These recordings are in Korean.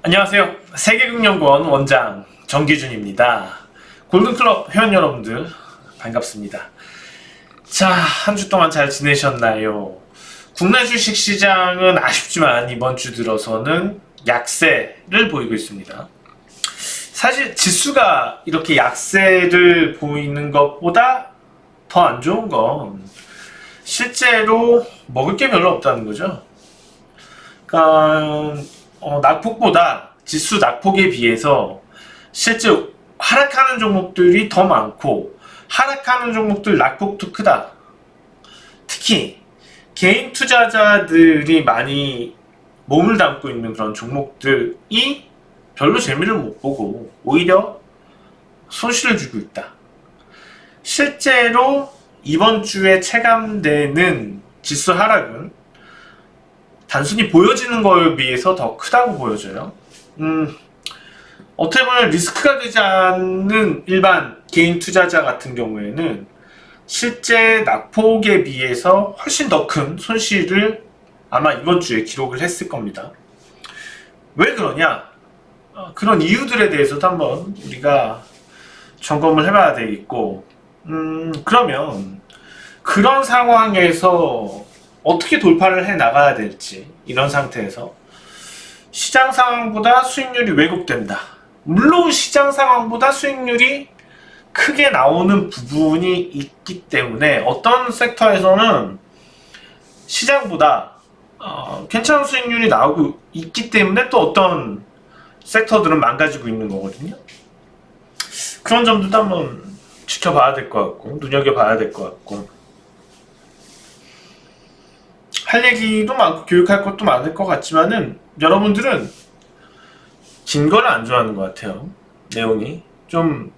안녕하세요. 세계금연구원 원장 정기준입니다. 골든클럽 회원 여러분들 반갑습니다. 자, 한 주 동안 잘 지내셨나요? 국내 주식시장은 아쉽지만 이번 주 들어서는 약세를 보이고 있습니다. 사실 지수가 이렇게 약세를 보이는 것보다 더 안 좋은 건 실제로 먹을 게 별로 없다는 거죠. 그러니까 낙폭보다 지수 낙폭에 비해서 실제 하락하는 종목들이 더 많고 하락하는 종목들 낙폭도 크다. 특히 개인 투자자들이 많이 몸을 담고 있는 그런 종목들이 별로 재미를 못 보고 오히려 손실을 주고 있다. 실제로 이번 주에 체감되는 지수 하락은 단순히 보여지는 거에 비해서 더 크다고 보여져요. 어떻게 보면 리스크가 되지 않는 일반 개인 투자자 같은 경우에는 실제 낙폭에 비해서 훨씬 더 큰 손실을 아마 이번 주에 기록을 했을 겁니다. 왜 그러냐? 그런 이유들에 대해서도 한번 우리가 점검을 해봐야 되겠고, 그러면 그런 상황에서 어떻게 돌파를 해 나가야 될지, 이런 상태에서 시장 상황보다 수익률이 왜곡된다. 물론 시장 상황보다 수익률이 크게 나오는 부분이 있기 때문에 어떤 섹터에서는 시장보다 괜찮은 수익률이 나오고 있기 때문에 또 어떤 섹터들은 망가지고 있는 거거든요. 그런 점들도 한번 지켜봐야 될 것 같고 눈여겨봐야 될 것 같고, 할 얘기도 많고 교육할 것도 많을 것 같지만은 여러분들은 긴 거를 안 좋아하는 것 같아요. 내용이 좀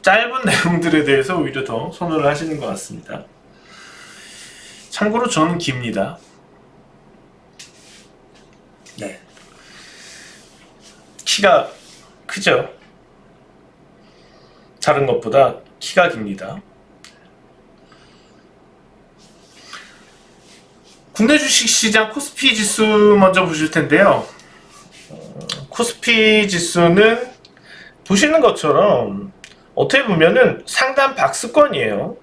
짧은 내용들에 대해서 오히려 더 선호를 하시는 것 같습니다. 참고로 저는 깁니다. 네, 키가 크죠. 다른 것보다 키가 깁니다. 국내 주식시장 코스피 지수 먼저 보실 텐데요. 코스피 지수는 보시는 것처럼 어떻게 보면은 상단 박스권이에요.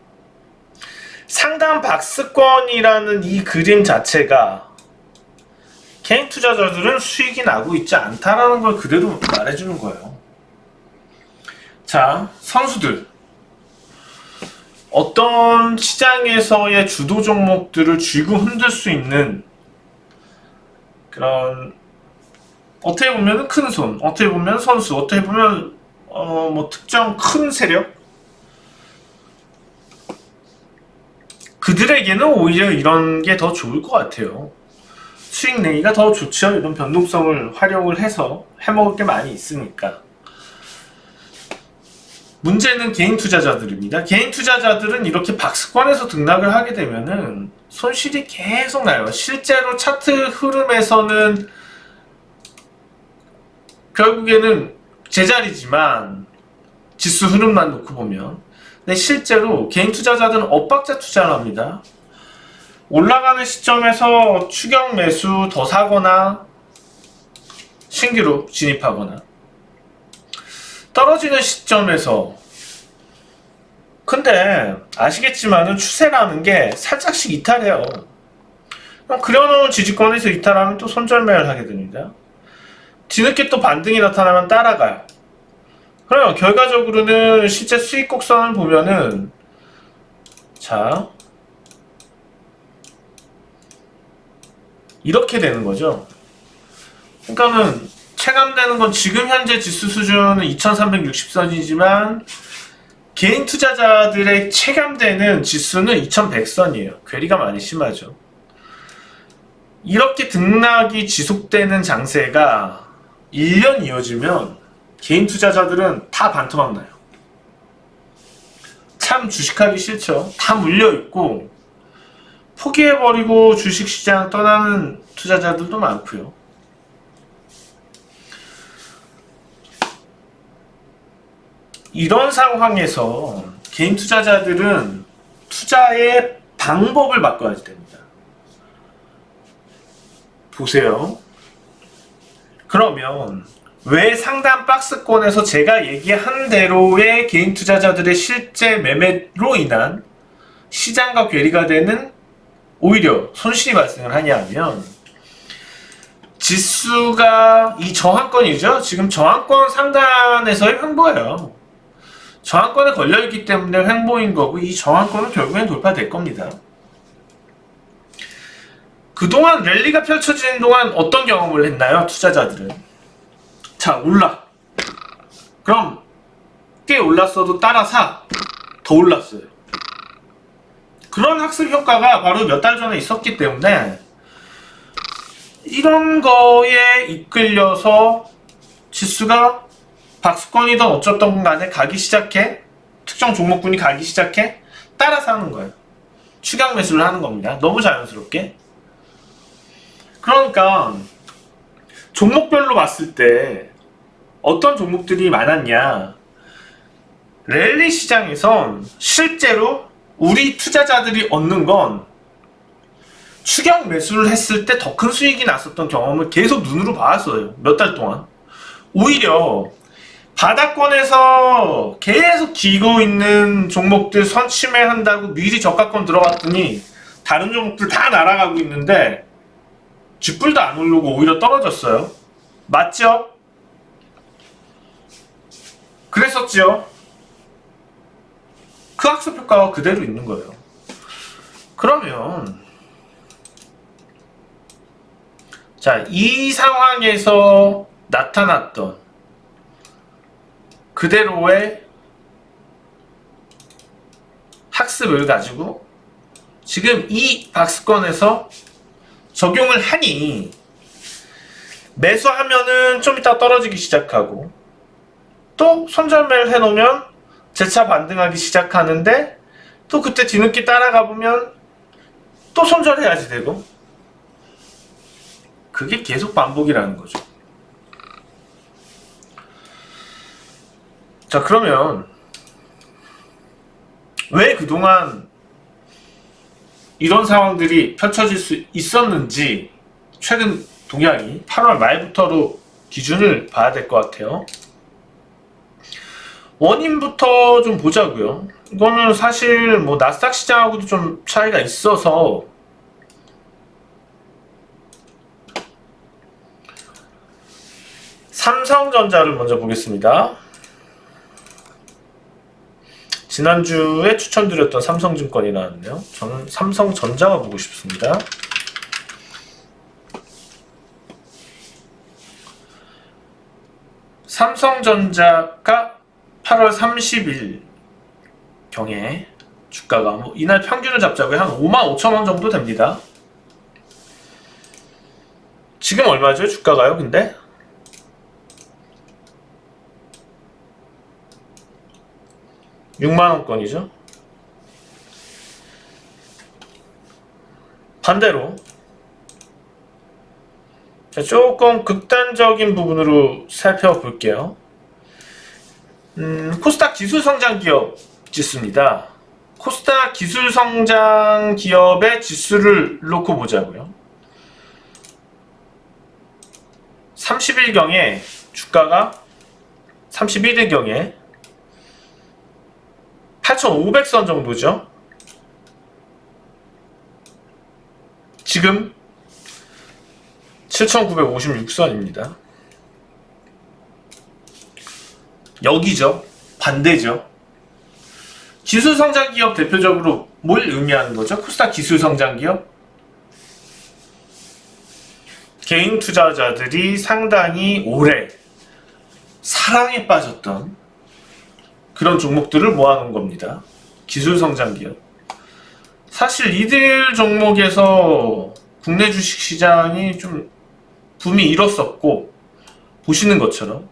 상단 박스권이라는 이 그림 자체가 개인 투자자들은 수익이 나고 있지 않다라는 걸 그대로 말해주는 거예요. 자, 선수들. 어떤 시장에서의 주도 종목들을 쥐고 흔들 수 있는 그런, 어떻게 보면 큰 손, 어떻게 보면 선수, 어떻게 보면 뭐 특정 큰 세력, 그들에게는 오히려 이런 게 더 좋을 것 같아요. 수익 내기가 더 좋죠. 이런 변동성을 활용을 해서 해먹을 게 많이 있으니까. 문제는 개인 투자자들입니다. 개인 투자자들은 이렇게 박스권에서 등락을 하게 되면은 손실이 계속 나요. 실제로 차트 흐름에서는 결국에는 제자리지만 지수 흐름만 놓고 보면, 근데 실제로 개인 투자자들은 엇박자 투자를 합니다. 올라가는 시점에서 추격 매수 더 사거나 신규로 진입하거나, 떨어지는 시점에서, 근데 아시겠지만은 추세라는 게 살짝씩 이탈해요. 그럼 그려놓은 지지권에서 이탈하면 또 손절매를 하게 됩니다. 뒤늦게 또 반등이 나타나면 따라가요. 그래요. 결과적으로는 실제 수익 곡선을 보면은, 자, 이렇게 되는 거죠. 그러니까는 체감되는 건 지금 현재 지수 수준은 2360선이지만 개인 투자자들의 체감되는 지수는 2100선이에요. 괴리가 많이 심하죠. 이렇게 등락이 지속되는 장세가 1년 이어지면 개인 투자자들은 다 반토막 나요. 참 주식하기 싫죠. 다 물려있고 포기해버리고 주식시장 떠나는 투자자들도 많고요. 이런 상황에서 개인 투자자들은 투자의 방법을 바꿔야 됩니다. 보세요. 그러면 왜 상단 박스권에서 제가 얘기한 대로의 개인 투자자들의 실제 매매로 인한 시장과 괴리가 되는 오히려 손실이 발생을 하냐 하면, 지수가 이 저항권이죠. 지금 저항권 상단에서의 횡보예요. 저항권에 걸려있기 때문에 횡보인 거고, 이 저항권은 결국엔 돌파될 겁니다. 그동안 랠리가 펼쳐지는 동안 어떤 경험을 했나요? 투자자들은. 자, 올라. 그럼 꽤 올랐어도 따라 사. 더 올랐어요. 그런 학습 효과가 바로 몇 달 전에 있었기 때문에 이런 거에 이끌려서 지수가 박스권이든 어쩌던 간에 가기 시작해. 특정 종목군이 가기 시작해. 따라서 하는 거예요. 추격 매수를 하는 겁니다. 너무 자연스럽게. 그러니까 종목별로 봤을 때 어떤 종목들이 많았냐. 랠리 시장에선 실제로 우리 투자자들이 얻는 건 추격 매수를 했을 때 더 큰 수익이 났었던 경험을 계속 눈으로 봐왔어요. 몇 달 동안. 오히려 바닥권에서 계속 기고 있는 종목들 선침해한다고 미리 저가권 들어갔더니 다른 종목들 다 날아가고 있는데 쥐뿔도 안 오르고 오히려 떨어졌어요. 맞죠? 그랬었지요. 그 학습 효과가 그대로 있는 거예요. 그러면 자, 이 상황에서 나타났던 그대로의 학습을 가지고 지금 이 박스권에서 적용을 하니 매수하면은 좀 이따 떨어지기 시작하고 또 손절매를 해놓으면 재차 반등하기 시작하는데 또 그때 뒤늦게 따라가 보면 또 손절해야지 되고, 그게 계속 반복이라는 거죠. 자, 그러면 왜 그동안 이런 상황들이 펼쳐질 수 있었는지 최근 동향이 8월 말부터로 기준을 봐야 될 것 같아요. 원인부터 좀 보자고요. 이거는 사실 뭐 나스닥 시장하고도 좀 차이가 있어서 삼성전자를 먼저 보겠습니다. 지난주에 추천드렸던 삼성증권이 나왔네요. 저는 삼성전자가 보고 싶습니다. 삼성전자가 8월 30일 경에 주가가 뭐 이날 평균을 잡자고요. 한 55,000원 정도 됩니다. 지금 얼마죠? 주가가요? 근데 6만원권이죠. 반대로 자, 조금 극단적인 부분으로 살펴볼게요. 코스닥 기술성장기업 지수입니다. 코스닥 기술성장기업의 지수를 놓고 보자고요. 30일경에 주가가 31일경에 8,500선 정도죠. 지금 7,956선입니다. 여기죠. 반대죠. 기술성장기업 대표적으로 뭘 의미하는 거죠? 코스닥 기술성장기업? 개인 투자자들이 상당히 오래 사랑에 빠졌던 그런 종목들을 모아놓은 겁니다. 기술성장기업. 사실 이들 종목에서 국내 주식시장이 좀 붐이 일었었고, 보시는 것처럼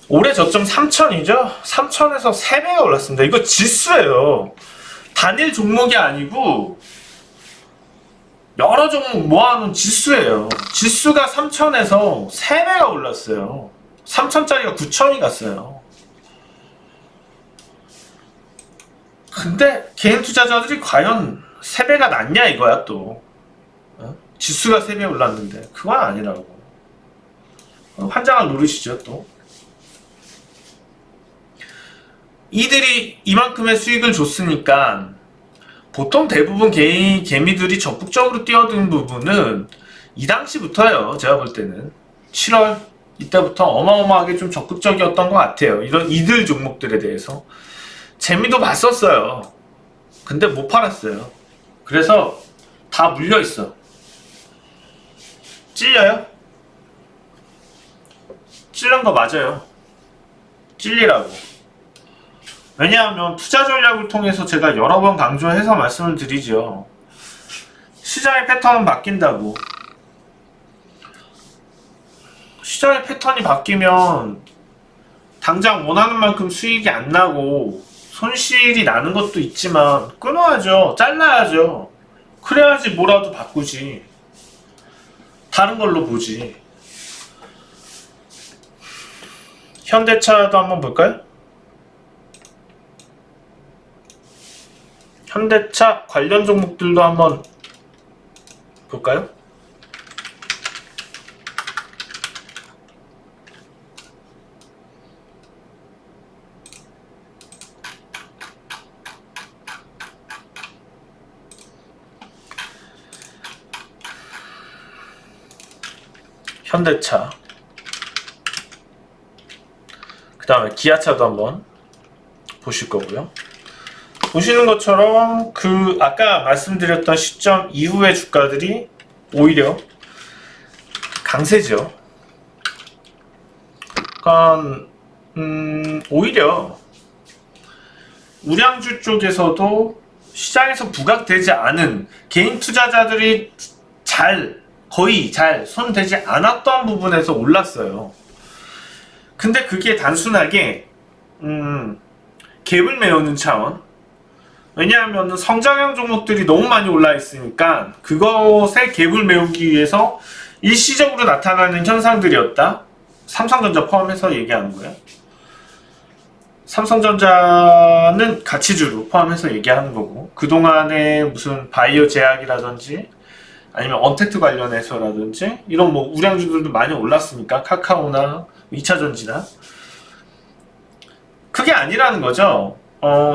올해 저점 3,000이죠? 3,000에서 3배가 올랐습니다. 이거 지수예요. 단일 종목이 아니고 여러 종목 모아놓은 지수예요. 지수가 3,000에서 3배가 올랐어요. 3,000짜리가 9,000이 갔어요. 근데 개인 투자자들이 과연 3배가 낫냐 이거야 또. 지수가 3배 올랐는데 그건 아니라고. 환장할 노릇이죠 또. 이들이 이만큼의 수익을 줬으니까 보통 대부분 개미들이 적극적으로 뛰어든 부분은 이 당시부터예요. 제가 볼 때는 7월 이때부터 어마어마하게 좀 적극적이었던 것 같아요. 이런 이들 종목들에 대해서 재미도 봤었어요. 근데 못 팔았어요. 그래서 다 물려있어. 찔려요? 찔른 거 맞아요. 찔리라고. 왜냐하면 투자 전략을 통해서 제가 여러 번 강조해서 말씀을 드리죠. 시장의 패턴은 바뀐다고. 시장의 패턴이 바뀌면 당장 원하는 만큼 수익이 안 나고 손실이 나는 것도 있지만 끊어야죠. 잘라야죠. 그래야지 뭐라도 바꾸지. 다른 걸로 보지. 현대차도 한번 볼까요? 현대차 관련 종목들도 한번 볼까요? 현대차, 그 다음에 기아차도 한번 보실 거고요. 보시는 것처럼 그 아까 말씀드렸던 시점 이후의 주가들이 오히려 강세죠. 그러니까 오히려 우량주 쪽에서도 시장에서 부각되지 않은 개인 투자자들이 거의 잘 손대지 않았던 부분에서 올랐어요. 근데 그게 단순하게 갭을 메우는 차원. 왜냐하면 성장형 종목들이 너무 많이 올라 있으니까 그것에 갭을 메우기 위해서 일시적으로 나타나는 현상들이었다. 삼성전자 포함해서 얘기하는 거예요. 삼성전자는 가치주로 포함해서 얘기하는 거고, 그동안에 무슨 바이오 제약이라든지 아니면 언택트 관련해서라든지 이런 뭐 우량주들도 많이 올랐으니까 카카오나 2차전지나 그게 아니라는 거죠.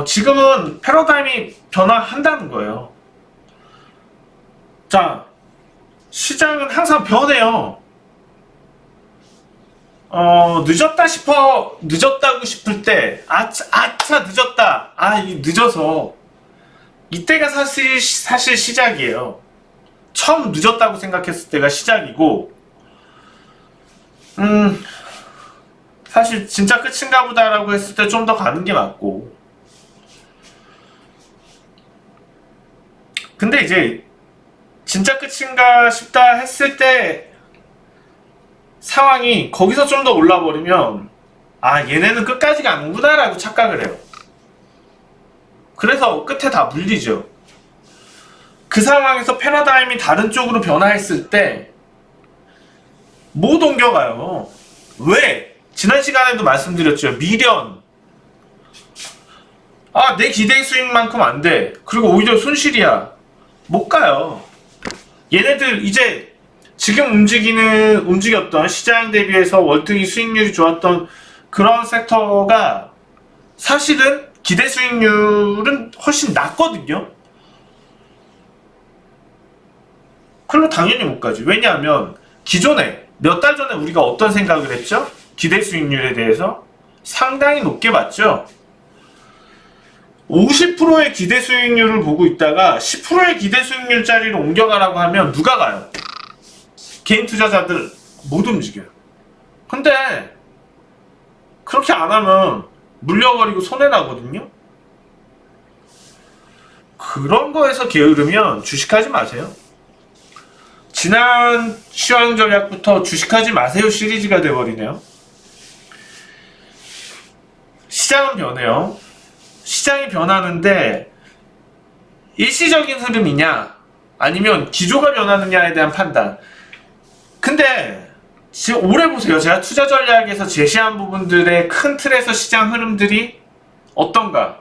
지금은 패러다임이 변화한다는 거예요. 자, 시장은 항상 변해요. 늦었다고 싶을 때, 아차, 늦었다. 늦어서. 이때가 사실 시작이에요. 처음 늦었다고 생각했을 때가 시작이고, 사실 진짜 끝인가 보다라고 했을 때 좀 더 가는 게 맞고. 근데 이제, 진짜 끝인가 싶다 했을 때, 상황이 거기서 좀 더 올라버리면, 얘네는 끝까지 가는구나 라고 착각을 해요. 그래서 끝에 다 물리죠. 그 상황에서 패러다임이 다른 쪽으로 변화했을 때 못 옮겨가요. 왜? 지난 시간에도 말씀드렸죠. 미련. 내 기대 수익만큼 안 돼. 그리고 오히려 손실이야. 못 가요. 얘네들 이제 지금 움직였던 시장 대비해서 월등히 수익률이 좋았던 그런 섹터가 사실은 기대 수익률은 훨씬 낮거든요. 그럼 당연히 못 가지. 왜냐하면 기존에 몇 달 전에 우리가 어떤 생각을 했죠? 기대 수익률에 대해서 상당히 높게 봤죠. 50%의 기대 수익률을 보고 있다가 10%의 기대 수익률짜리로 옮겨가라고 하면 누가 가요? 개인 투자자들 못 움직여요. 근데 그렇게 안 하면 물려버리고 손해나거든요. 그런 거에서 게으르면 주식하지 마세요. 지난 시황 전략부터 주식하지 마세요 시리즈가 돼버리네요. 시장은 변해요. 시장이 변하는데 일시적인 흐름이냐 아니면 기조가 변하느냐에 대한 판단. 근데 지금 올해 보세요. 제가 투자 전략에서 제시한 부분들의 큰 틀에서 시장 흐름들이 어떤가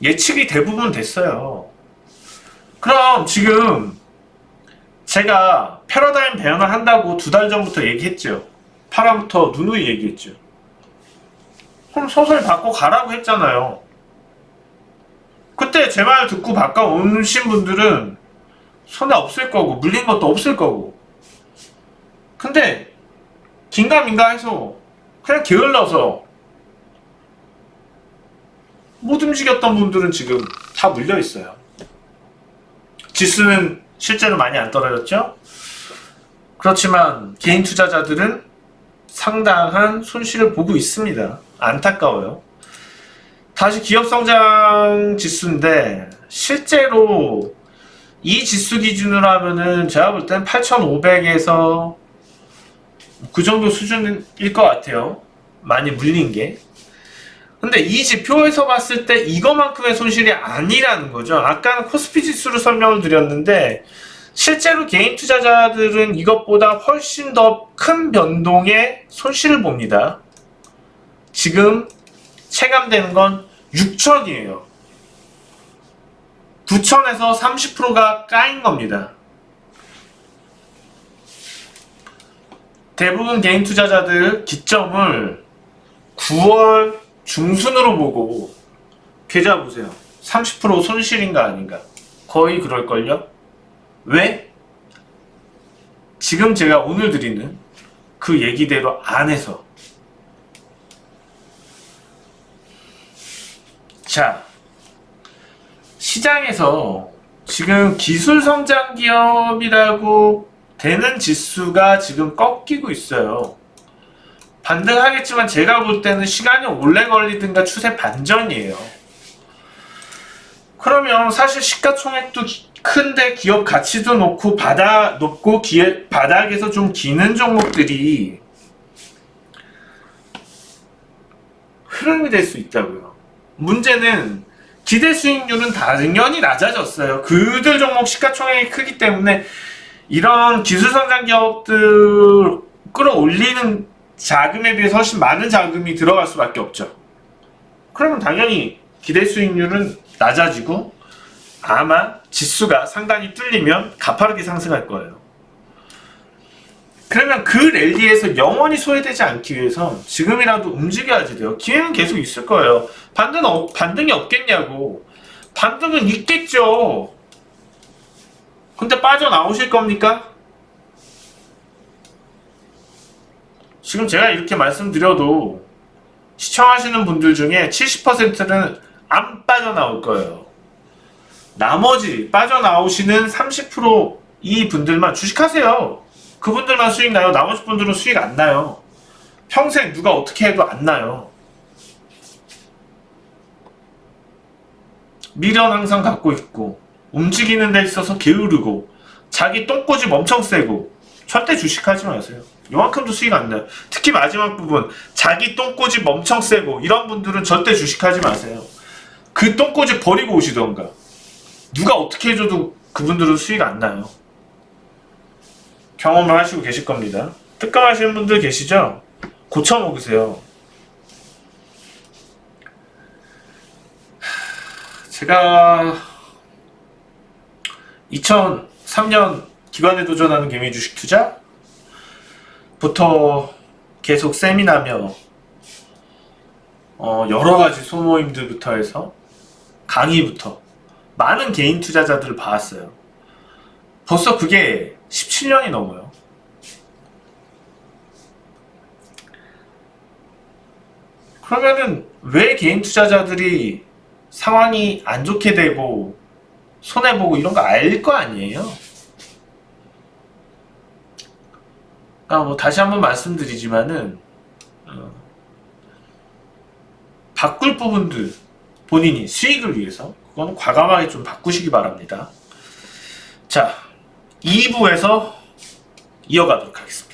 예측이 대부분 됐어요. 그럼 지금 제가 패러다임 배연을 한다고 2달 전부터 얘기했죠. 8화부터 누누이 얘기했죠. 그럼 소설 바꿔 가라고 했잖아요. 그때 제 말 듣고 바꿔오신 분들은 손해 없을 거고 물린 것도 없을 거고. 근데 긴가민가 해서 그냥 게을러서 못 움직였던 분들은 지금 다 물려 있어요. 지수는 실제로 많이 안 떨어졌죠? 그렇지만 개인 투자자들은 상당한 손실을 보고 있습니다. 안타까워요. 다시 기업성장 지수인데 실제로 이 지수 기준으로 하면은 제가 볼 땐 8,500에서 그 정도 수준일 것 같아요. 많이 물린 게. 근데 이 지표에서 봤을 때 이거만큼의 손실이 아니라는 거죠. 아까는 코스피 지수로 설명을 드렸는데 실제로 개인 투자자들은 이것보다 훨씬 더 큰 변동의 손실을 봅니다. 지금 체감되는 건 6천이에요. 9천에서 30%가 까인 겁니다. 대부분 개인 투자자들 기점을 9월 중순으로 보고 계좌 보세요. 30% 손실인가 아닌가? 거의 그럴걸요? 왜? 지금 제가 오늘 드리는 그 얘기대로 안 해서. 자, 시장에서 지금 기술성장 기업이라고 되는 지수가 지금 꺾이고 있어요. 반등하겠지만 제가 볼 때는 시간이 오래 걸리든가 추세 반전이에요. 그러면 사실 시가총액도 큰데 기업 가치도 높고 높고 바닥에서 좀 기는 종목들이 흐름이 될 수 있다고요. 문제는 기대 수익률은 당연히 낮아졌어요. 그들 종목 시가총액이 크기 때문에 이런 기술성장 기업들 끌어올리는 자금에 비해서 훨씬 많은 자금이 들어갈 수밖에 없죠. 그러면 당연히 기대 수익률은 낮아지고 아마 지수가 상단이 뚫리면 가파르게 상승할 거예요. 그러면 그 랠리에서 영원히 소외되지 않기 위해서 지금이라도 움직여야지 돼요. 기회는 계속 있을 거예요. 반등이 없겠냐고. 반등은 있겠죠. 근데 빠져나오실 겁니까? 지금 제가 이렇게 말씀드려도 시청하시는 분들 중에 70%는 안 빠져나올 거예요. 나머지 빠져나오시는 30%이 분들만 주식하세요. 그분들만 수익 나요. 나머지 분들은 수익 안 나요. 평생 누가 어떻게 해도 안 나요. 미련 항상 갖고 있고 움직이는 데 있어서 게으르고 자기 똥꼬집 엄청 세고 절대 주식하지 마세요. 요만큼도 수익 안 나요. 특히 마지막 부분 자기 똥꼬집 엄청 세고 이런 분들은 절대 주식하지 마세요. 그 똥꼬집 버리고 오시던가. 누가 어떻게 해줘도 그분들은 수익 안 나요. 경험을 하시고 계실 겁니다. 특강하시는 분들 계시죠? 고쳐 먹으세요. 제가 2003년 기관에 도전하는 개미 주식 투자부터 계속 세미나며 여러 가지 소모임들부터 해서 강의부터 많은 개인 투자자들을 봐왔어요. 벌써 그게 17년이 넘어요. 그러면은 왜 개인 투자자들이 상황이 안 좋게 되고 손해보고 이런 거 알 거 아니에요? 뭐 다시 한번 말씀드리지만은 바꿀 부분들 본인이 수익을 위해서 그건 과감하게 좀 바꾸시기 바랍니다. 자, 2부에서 이어가도록 하겠습니다.